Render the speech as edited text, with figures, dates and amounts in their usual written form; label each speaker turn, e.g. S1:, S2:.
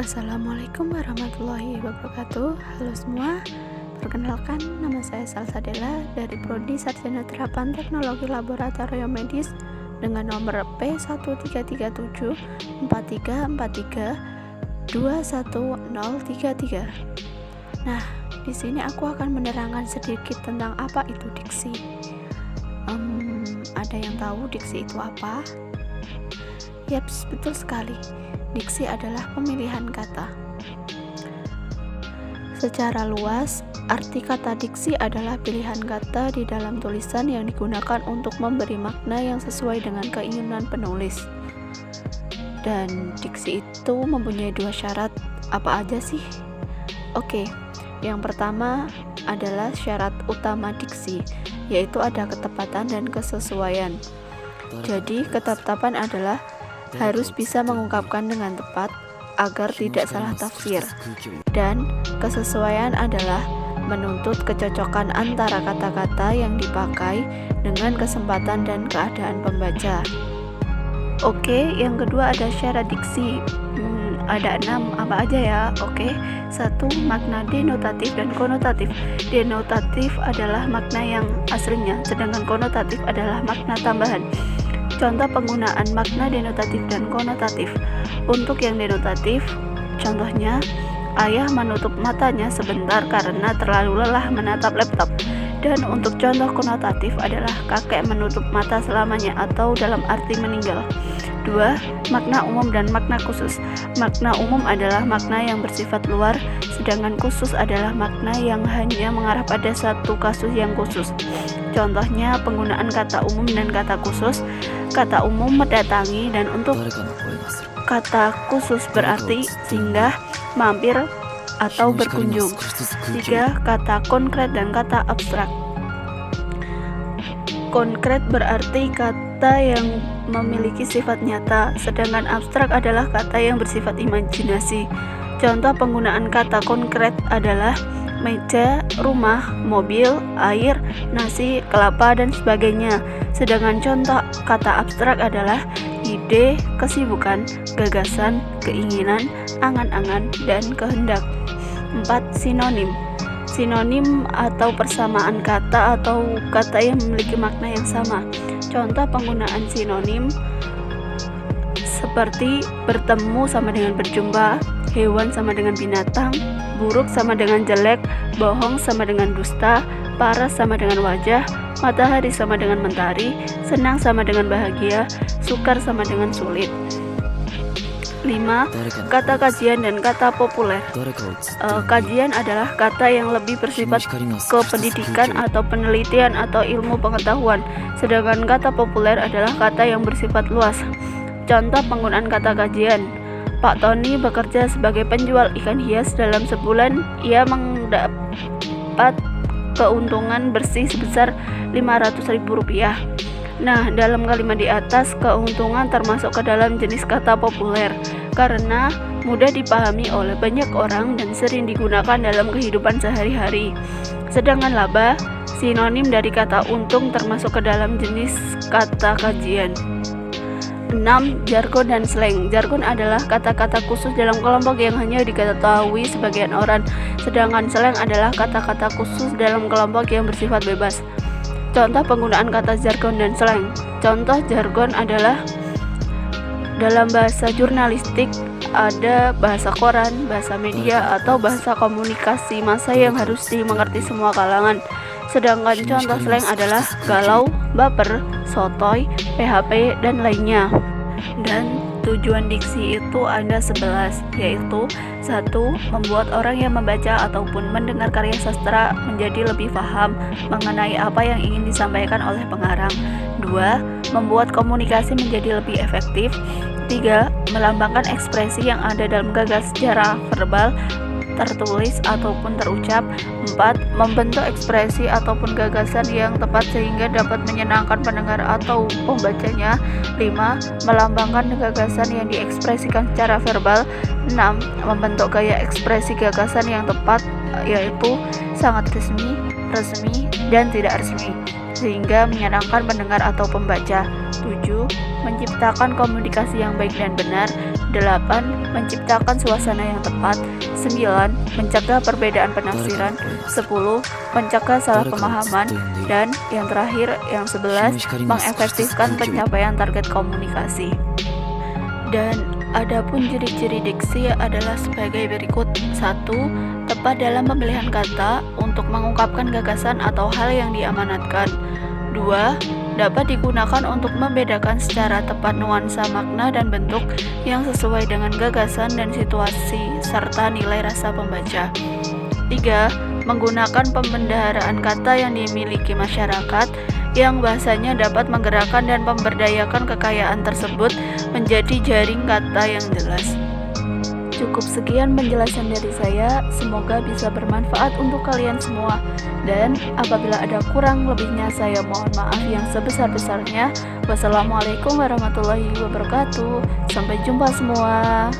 S1: Assalamualaikum warahmatullahi wabarakatuh. Halo semua, perkenalkan nama saya Salsadela dari Prodi Sarjana Terapan Teknologi Laboratorium Medis dengan nomor P137343210033. Nah, di sini aku akan menerangkan sedikit tentang apa itu diksi. Ada yang tahu diksi itu apa? Yaps, betul sekali. Diksi adalah pemilihan kata. Secara luas, arti kata diksi adalah pilihan kata di dalam tulisan yang digunakan untuk memberi makna yang sesuai dengan keinginan penulis. Dan diksi itu mempunyai dua syarat. Apa aja sih? Oke, yang pertama adalah syarat utama diksi, yaitu ada ketepatan dan kesesuaian. Jadi, ketetapan adalah harus bisa mengungkapkan dengan tepat agar tidak salah tafsir, dan kesesuaian adalah menuntut kecocokan antara kata-kata yang dipakai dengan kesempatan dan keadaan pembaca. Oke, yang kedua ada syarat diksi. Ada 6, apa aja ya? Oke, 1. Makna denotatif dan konotatif. Denotatif adalah makna yang aslinya, sedangkan konotatif adalah makna tambahan. Contoh penggunaan makna denotatif dan konotatif. Untuk yang denotatif, contohnya, ayah menutup matanya sebentar karena terlalu lelah menatap laptop. Dan untuk contoh konotatif adalah kakek menutup mata selamanya atau dalam arti meninggal. 2. Makna umum dan makna khusus. Makna umum adalah makna yang bersifat luar, sedangkan khusus adalah makna yang hanya mengarah pada satu kasus yang khusus. Contohnya penggunaan kata umum dan kata khusus. Kata umum mendatangi, dan untuk kata khusus berarti singgah, mampir, atau berkunjung. 3. Kata konkret dan kata abstrak. Konkret berarti kata yang memiliki sifat nyata, sedangkan abstrak adalah kata yang bersifat imajinasi. Contoh penggunaan kata konkret adalah meja, rumah, mobil, air, nasi, kelapa, dan sebagainya. Sedangkan contoh kata abstrak adalah ide, kesibukan, gagasan, keinginan, angan-angan, dan kehendak. 4. Sinonim. Sinonim atau persamaan kata atau kata yang memiliki makna yang sama. Contoh penggunaan sinonim seperti bertemu sama dengan berjumpa, hewan sama dengan binatang, buruk sama dengan jelek, bohong sama dengan dusta, paras sama dengan wajah, matahari sama dengan mentari, senang sama dengan bahagia, sukar sama dengan sulit. 5. Kata kajian dan kata populer. Kajian adalah kata yang lebih bersifat kependidikan atau penelitian atau ilmu pengetahuan, sedangkan kata populer adalah kata yang bersifat luas. Contoh penggunaan kata kajian: Pak Tony bekerja sebagai penjual ikan hias. Dalam sebulan ia mendapat keuntungan bersih sebesar Rp500.000. Nah, dalam kalimat di atas, keuntungan termasuk ke dalam jenis kata populer karena mudah dipahami oleh banyak orang dan sering digunakan dalam kehidupan sehari-hari. Sedangkan laba, sinonim dari kata untung, termasuk ke dalam jenis kata kajian. 6. Jargon dan slang. Jargon adalah kata-kata khusus dalam kelompok yang hanya diketahui sebagian orang, sedangkan slang adalah kata-kata khusus dalam kelompok yang bersifat bebas. Contoh penggunaan kata jargon dan slang. Contoh jargon adalah dalam bahasa jurnalistik ada bahasa koran, bahasa media, atau bahasa komunikasi massa yang harus dimengerti semua kalangan. Sedangkan contoh slang adalah galau, baper, sotoy, PHP, dan lainnya. Dan tujuan diksi itu ada 11, yaitu 1. Membuat orang yang membaca ataupun mendengar karya sastra menjadi lebih paham mengenai apa yang ingin disampaikan oleh pengarang. 2. Membuat komunikasi menjadi lebih efektif. 3. Melambangkan ekspresi yang ada dalam gagas secara verbal, tertulis, ataupun terucap. 4. Membentuk ekspresi ataupun gagasan yang tepat sehingga dapat menyenangkan pendengar atau pembacanya. 5. Melambangkan gagasan yang diekspresikan secara verbal. 6. Membentuk gaya ekspresi gagasan yang tepat, yaitu sangat resmi, resmi, dan tidak resmi, sehingga menyenangkan pendengar atau pembaca. 7. Menciptakan komunikasi yang baik dan benar. 8. Menciptakan suasana yang tepat. 9. Mencegah perbedaan penafsiran. 10. Mencegah salah pemahaman. Dan yang terakhir, yang 11, mengefektifkan pencapaian target komunikasi. Dan adapun ciri-ciri diksi adalah sebagai berikut. 1. Tepat dalam pemilihan kata untuk mengungkapkan gagasan atau hal yang diamanatkan. 2. Dapat digunakan untuk membedakan secara tepat nuansa makna dan bentuk yang sesuai dengan gagasan dan situasi serta nilai rasa pembaca. 3. Menggunakan pembendaharaan kata yang dimiliki masyarakat yang bahasanya dapat menggerakkan dan memberdayakan kekayaan tersebut menjadi jaring kata yang jelas. Cukup sekian penjelasan dari saya, semoga bisa bermanfaat untuk kalian semua. Dan apabila ada kurang lebihnya saya mohon maaf yang sebesar-besarnya. Wassalamualaikum warahmatullahi wabarakatuh. Sampai jumpa semua.